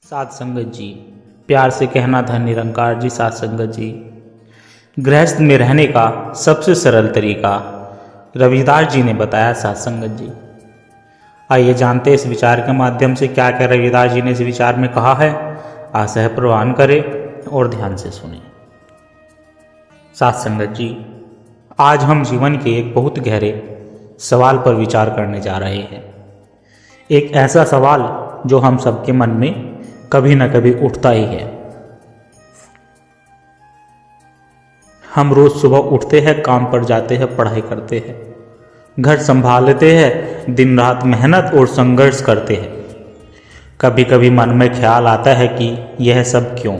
साध संगत जी, प्यार से कहना था निरंकार जी। साध संगत जी, गृहस्थ में रहने का सबसे सरल तरीका रविदास जी ने बताया। साध संगत जी, आइए जानते हैं इस विचार के माध्यम से क्या क्या रविदास जी ने इस विचार में कहा है। आशा है प्रवान करें और ध्यान से सुने। साध संगत जी, आज हम जीवन के एक बहुत गहरे सवाल पर विचार करने जा रहे हैं। एक ऐसा सवाल जो हम सबके मन में कभी न कभी उठता ही है। हम रोज सुबह उठते हैं, काम पर जाते हैं, पढ़ाई करते हैं, घर संभालते हैं, दिन रात मेहनत और संघर्ष करते हैं। कभी कभी मन में ख्याल आता है कि यह सब क्यों?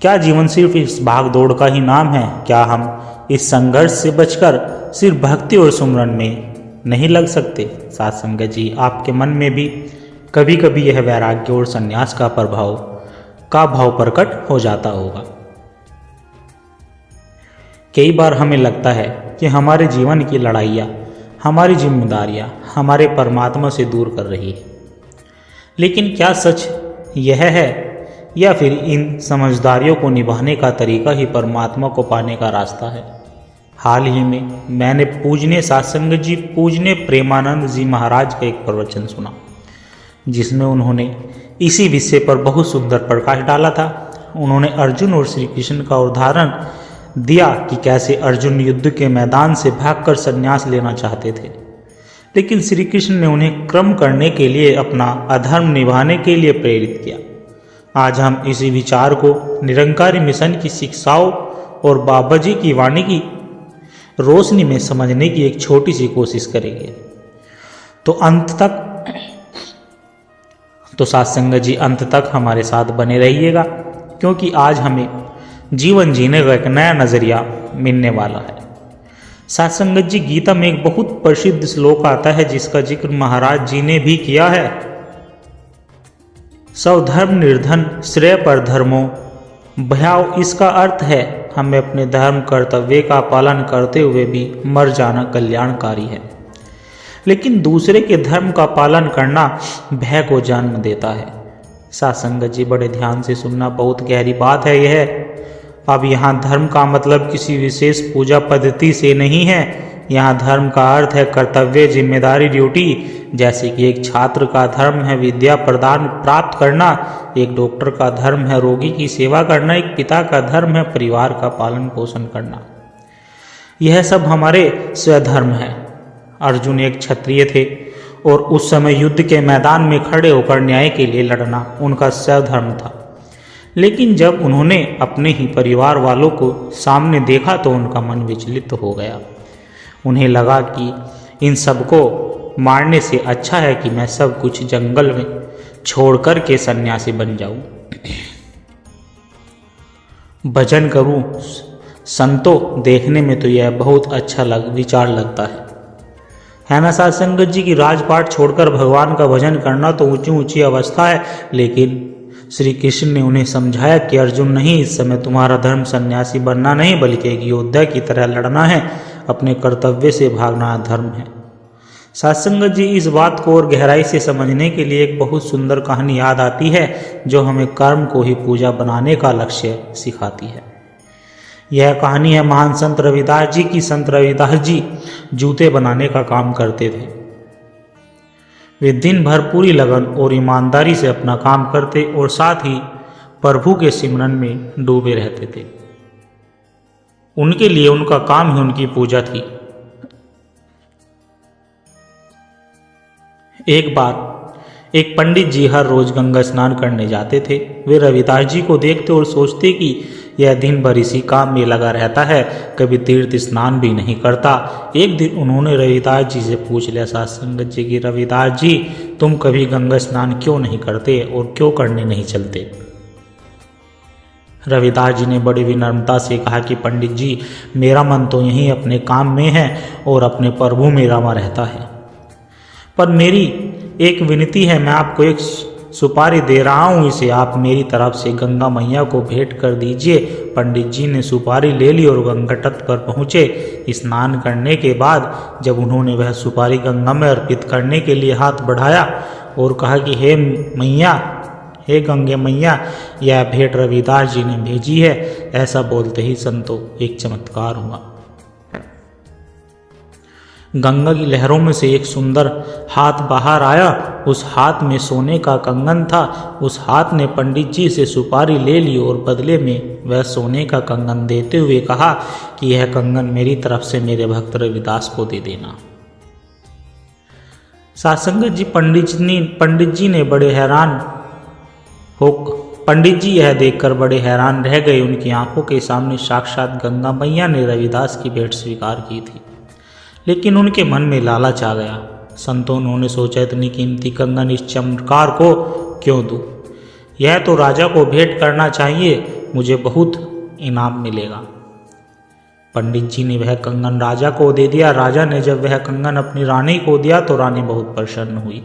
क्या जीवन सिर्फ इस भाग दौड़ का ही नाम है? क्या हम इस संघर्ष से बचकर सिर्फ भक्ति और सुमरन में नहीं लग सकते? साध संगत जी, आपके मन में भी कभी कभी यह वैराग्य और संन्यास का भाव प्रकट हो जाता होगा। कई बार हमें लगता है कि हमारे जीवन की लड़ाइयाँ, हमारी जिम्मेदारियाँ हमारे परमात्मा से दूर कर रही है। लेकिन क्या सच यह है, या फिर इन समझदारियों को निभाने का तरीका ही परमात्मा को पाने का रास्ता है? हाल ही में मैंने पूजनीय साध संगत जी, पूजनीय प्रेमानंद जी महाराज का एक प्रवचन सुना, जिसमें उन्होंने इसी विषय पर बहुत सुंदर प्रकाश डाला था। उन्होंने अर्जुन और श्री कृष्ण का उदाहरण दिया कि कैसे अर्जुन युद्ध के मैदान से भागकर संन्यास लेना चाहते थे, लेकिन श्री कृष्ण ने उन्हें कर्म करने के लिए, अपना अधर्म निभाने के लिए प्रेरित किया। आज हम इसी विचार को निरंकारी मिशन की शिक्षाओं और बाबा जी की वाणी की रोशनी में समझने की एक छोटी सी कोशिश करेंगे। तो साध संगत जी, अंत तक हमारे साथ बने रहिएगा, क्योंकि आज हमें जीवन जीने का एक नया नजरिया मिलने वाला है। साध संगत जी, गीता में एक बहुत प्रसिद्ध श्लोक आता है जिसका जिक्र महाराज जी ने भी किया है। स्वधर्म निर्धन श्रेय पर धर्मो भयाव। इसका अर्थ है हमें अपने धर्म कर्तव्य का पालन करते हुए भी मर जाना कल्याणकारी है, लेकिन दूसरे के धर्म का पालन करना भय को जन्म देता है। साध संगत जी, बड़े ध्यान से सुनना, बहुत गहरी बात है यह। अब यहाँ धर्म का मतलब किसी विशेष पूजा पद्धति से नहीं है। यहाँ धर्म का अर्थ है कर्तव्य, जिम्मेदारी, ड्यूटी। जैसे कि एक छात्र का धर्म है विद्या प्रदान प्राप्त करना, एक डॉक्टर का धर्म है रोगी की सेवा करना, एक पिता का धर्म है परिवार का पालन पोषण करना। यह सब हमारे स्वधर्म है। अर्जुन एक क्षत्रिय थे और उस समय युद्ध के मैदान में खड़े होकर न्याय के लिए लड़ना उनका स्वधर्म था। लेकिन जब उन्होंने अपने ही परिवार वालों को सामने देखा तो उनका मन विचलित हो गया। उन्हें लगा कि इन सबको मारने से अच्छा है कि मैं सब कुछ जंगल में छोड़कर के सन्यासी बन जाऊं, भजन करूं। संतो देखने में तो यह बहुत अच्छा विचार लगता है ना साध संगत जी की? राजपाट छोड़कर भगवान का भजन करना तो ऊंची ऊंची अवस्था है, लेकिन श्री कृष्ण ने उन्हें समझाया कि अर्जुन, नहीं, इस समय तुम्हारा धर्म सन्यासी बनना नहीं बल्कि एक योद्धा की तरह लड़ना है। अपने कर्तव्य से भागना धर्म है। साध संगत जी, इस बात को और गहराई से समझने के लिए एक बहुत सुंदर कहानी याद आती है जो हमें कर्म को ही पूजा बनाने का लक्ष्य सिखाती है। यह कहानी है महान संत रविदास जी की। संत रविदास जी जूते बनाने का काम करते थे। वे दिन भर पूरी लगन और ईमानदारी से अपना काम करते और साथ ही प्रभु के सिमरन में डूबे रहते थे। उनके लिए उनका काम ही उनकी पूजा थी। एक बार एक पंडित जी हर रोज गंगा स्नान करने जाते थे। वे रविदास जी को देखते और सोचते कि यह दिन भर इसी काम में लगा रहता है, कभी तीर्थ स्नान भी नहीं करता। एक दिन उन्होंने रविदास जी से पूछ लिया, साध संगत जी की, रविदास जी, तुम कभी गंगा स्नान क्यों नहीं करते और क्यों करने नहीं चलते? रविदास जी ने बड़ी विनम्रता से कहा कि पंडित जी, मेरा मन तो यहीं अपने काम में है और अपने प्रभु में रमा रहता है, पर मेरी एक विनती है, मैं आपको एक सुपारी दे रहा हूँ, इसे आप मेरी तरफ से गंगा मैया को भेंट कर दीजिए। पंडित जी ने सुपारी ले ली और गंगा तट पर पहुँचे। स्नान करने के बाद जब उन्होंने वह सुपारी गंगा में अर्पित करने के लिए हाथ बढ़ाया और कहा कि हे मैया, हे गंगे मैया, यह भेंट रविदास जी ने भेजी है। ऐसा बोलते ही संतो एक चमत्कार हुआ। गंगा की लहरों में से एक सुंदर हाथ बाहर आया। उस हाथ में सोने का कंगन था। उस हाथ ने पंडित जी से सुपारी ले ली और बदले में वह सोने का कंगन देते हुए कहा कि यह कंगन मेरी तरफ से मेरे भक्त रविदास को दे देना। सासंगत जी पंडित जी यह देखकर बड़े हैरान रह गए। उनकी आंखों के सामने साक्षात गंगा मैया ने रविदास की भेंट स्वीकार की थी, लेकिन उनके मन में लालच आ गया। संतों उन्होंने सोचा, इतनी कीमती कंगन इस चमत्कार को क्यों दूं? यह तो राजा को भेंट करना चाहिए, मुझे बहुत इनाम मिलेगा। पंडित जी ने वह कंगन राजा को दे दिया। राजा ने जब वह कंगन अपनी रानी को दिया तो रानी बहुत प्रसन्न हुई,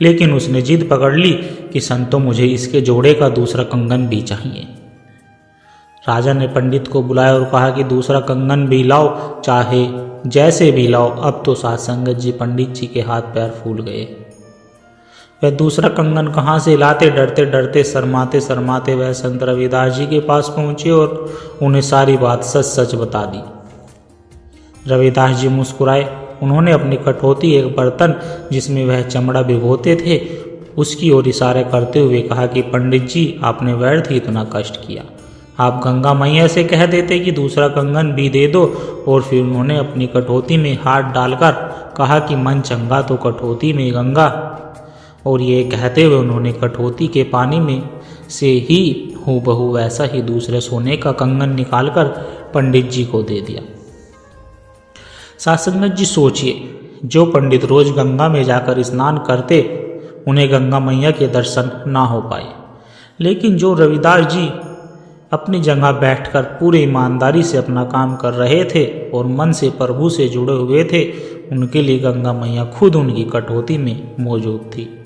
लेकिन उसने जिद पकड़ ली कि संतों मुझे इसके जोड़े का दूसरा कंगन भी चाहिए। राजा ने पंडित को बुलाया और कहा कि दूसरा कंगन भी लाओ, चाहे जैसे भी लाओ। अब तो साधुसंगत जी पंडित जी के हाथ पैर फूल गए। वह दूसरा कंगन कहाँ से लाते? डरते डरते शर्माते शर्माते वह संत रविदास जी के पास पहुँचे और उन्हें सारी बात सच सच बता दी। रविदास जी मुस्कुराए। उन्होंने अपनी कठौती, एक बर्तन जिसमें वह चमड़ा भिगोते थे, उसकी ओर इशारा करते हुए कहा कि पंडित जी, आपने व्यर्थ ही इतना कष्ट किया। आप गंगा मैया से कह देते कि दूसरा कंगन भी दे दो। और फिर उन्होंने अपनी कठौती में हाथ डालकर कहा कि मन चंगा तो कठौती में गंगा। और ये कहते हुए उन्होंने कठौती के पानी में से ही हूबहू वैसा ही दूसरे सोने का कंगन निकालकर पंडित जी को दे दिया। साधुसंगत जी सोचिए, जो पंडित रोज गंगा में जाकर स्नान करते, उन्हें गंगा मैया के दर्शन ना हो पाए, लेकिन जो रविदास जी अपनी जगह बैठकर पूरी ईमानदारी से अपना काम कर रहे थे और मन से प्रभु से जुड़े हुए थे, उनके लिए गंगा मैया खुद उनकी कठौती में मौजूद थी।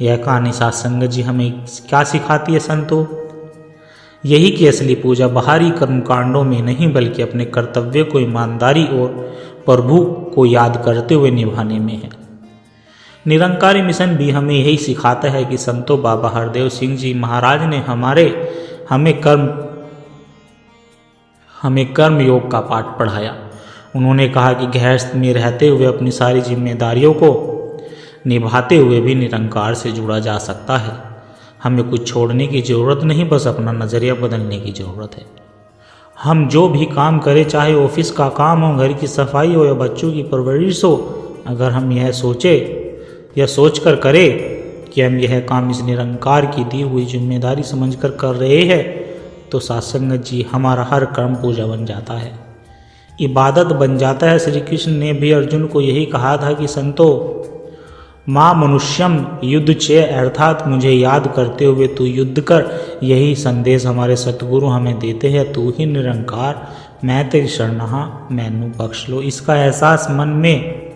यह कहानी साधुसंगत जी हमें क्या सिखाती है संतों? यही कि असली पूजा बाहरी कर्मकांडों में नहीं, बल्कि अपने कर्तव्य को ईमानदारी और प्रभु को याद करते हुए निभाने में है। निरंकारी मिशन भी हमें यही सिखाता है कि संतों बाबा हरदेव सिंह जी महाराज ने हमें कर्म योग का पाठ पढ़ाया। उन्होंने कहा कि गृहस्थ में रहते हुए अपनी सारी जिम्मेदारियों को निभाते हुए भी निरंकार से जुड़ा जा सकता है। हमें कुछ छोड़ने की ज़रूरत नहीं, बस अपना नज़रिया बदलने की ज़रूरत है। हम जो भी काम करें, चाहे ऑफिस का काम हो, घर की सफाई हो या बच्चों की परवरिश हो, अगर हम यह सोचकर करें कि हम यह काम इस निरंकार की दी हुई जिम्मेदारी समझकर कर रहे हैं, तो साधुसंगत जी हमारा हर कर्म पूजा बन जाता है, इबादत बन जाता है। श्री कृष्ण ने भी अर्जुन को यही कहा था कि संतो माँ मनुष्यम युद्ध चे, अर्थात मुझे याद करते हुए तू युद्ध कर। यही संदेश हमारे सतगुरु हमें देते हैं। तू ही निरंकार, मैं तेरी शरणहा, मैनू बख्श लो। इसका एहसास मन में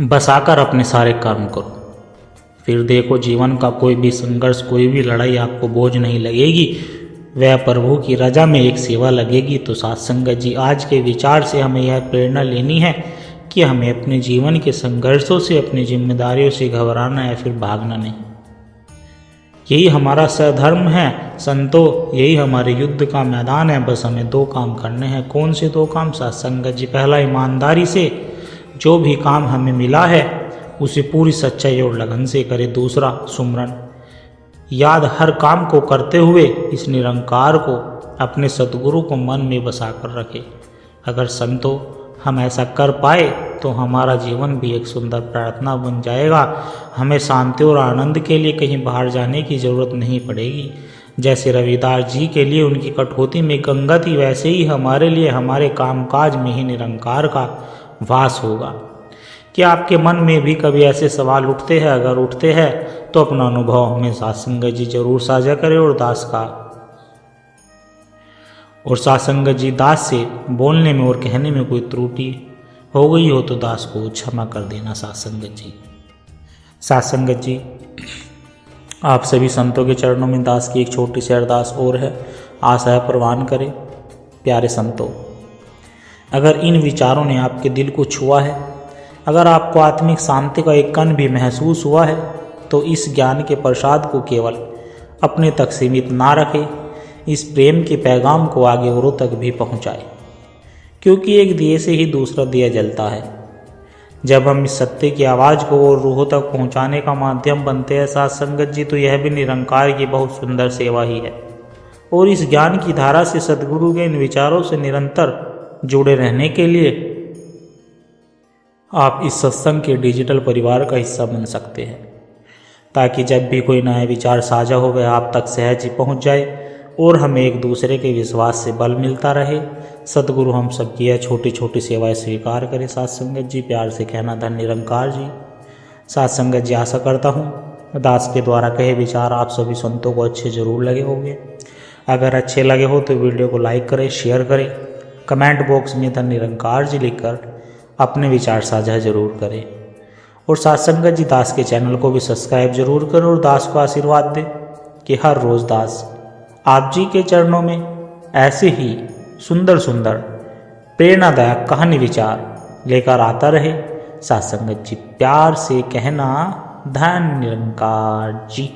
बसाकर अपने सारे कर्म करो। फिर देखो, जीवन का कोई भी संघर्ष, कोई भी लड़ाई आपको बोझ नहीं लगेगी, वह प्रभु की रजा में एक सेवा लगेगी। तो साधुसंगत जी, आज के विचार से हमें यह प्रेरणा लेनी है कि हमें अपने जीवन के संघर्षों से, अपनी जिम्मेदारियों से घबराना या फिर भागना नहीं। यही हमारा सधर्म है संतो, यही हमारे युद्ध का मैदान है। बस हमें दो काम करने हैं। कौन से दो काम? साधुसंगत जी, पहला ईमानदारी से जो भी काम हमें मिला है उसे पूरी सच्चाई और लगन से करें। दूसरा सुमरन, याद हर काम को करते हुए इस निरंकार को, अपने सतगुरु को मन में बसा कर रखें। अगर संतो हम ऐसा कर पाए तो हमारा जीवन भी एक सुंदर प्रार्थना बन जाएगा। हमें शांति और आनंद के लिए कहीं बाहर जाने की जरूरत नहीं पड़ेगी। जैसे रविदास जी के लिए उनकी कठौती में गंगा थी, वैसे ही हमारे लिए हमारे कामकाज में ही निरंकार का वास होगा। क्या आपके मन में भी कभी ऐसे सवाल उठते हैं? अगर उठते हैं तो अपना अनुभव हमें साधुसंगत जी जरूर साझा करें। और साधुसंगत जी, दास से बोलने में और कहने में कोई त्रुटि हो गई हो तो दास को क्षमा कर देना। साधुसंगत जी, आप सभी संतों के चरणों में दास की एक छोटी सी अरदास और है, आशा है प्रवान करें। प्यारे संतों, अगर इन विचारों ने आपके दिल को छुआ है, अगर आपको आत्मिक शांति का एक कण भी महसूस हुआ है तो इस ज्ञान के प्रसाद को केवल अपने तक सीमित ना रखें, इस प्रेम के पैगाम को आगे औरों तक भी पहुंचाएं, क्योंकि एक दिए से ही दूसरा दिया जलता है। जब हम इस सत्य की आवाज़ को और रूहों तक पहुंचाने का माध्यम बनते हैं साथ संगत जी, तो यह भी निरंकार की बहुत सुंदर सेवा ही है। और इस ज्ञान की धारा से सद्गुरु के इन विचारों से निरंतर जुड़े रहने के लिए आप इस सत्संग के डिजिटल परिवार का हिस्सा बन सकते हैं, ताकि जब भी कोई नया विचार साझा हो वह आप तक सहज ही पहुँच जाए और हमें एक दूसरे के विश्वास से बल मिलता रहे। सद्गुरु हम सबकी यह छोटी छोटी सेवाएं स्वीकार करें। साथ संगत जी, प्यार से कहना धन निरंकार जी। साथ संगत जी, आशा करता हूँ दास के द्वारा कहे विचार आप सभी संतों को अच्छे जरूर लगे होंगे। अगर अच्छे लगे हो तो वीडियो को लाइक करें, शेयर करें, कमेंट बॉक्स में धन निरंकार जी लिखकर अपने विचार साझा जरूर करें। और साथ संगत जी, दास के चैनल को भी सब्सक्राइब जरूर करें और दास को आशीर्वाद दें कि हर रोज़ दास आप जी के चरणों में ऐसे ही सुंदर सुंदर प्रेरणादायक कहानी विचार लेकर आता रहे। साथ संगत जी, प्यार से कहना धन निरंकार जी।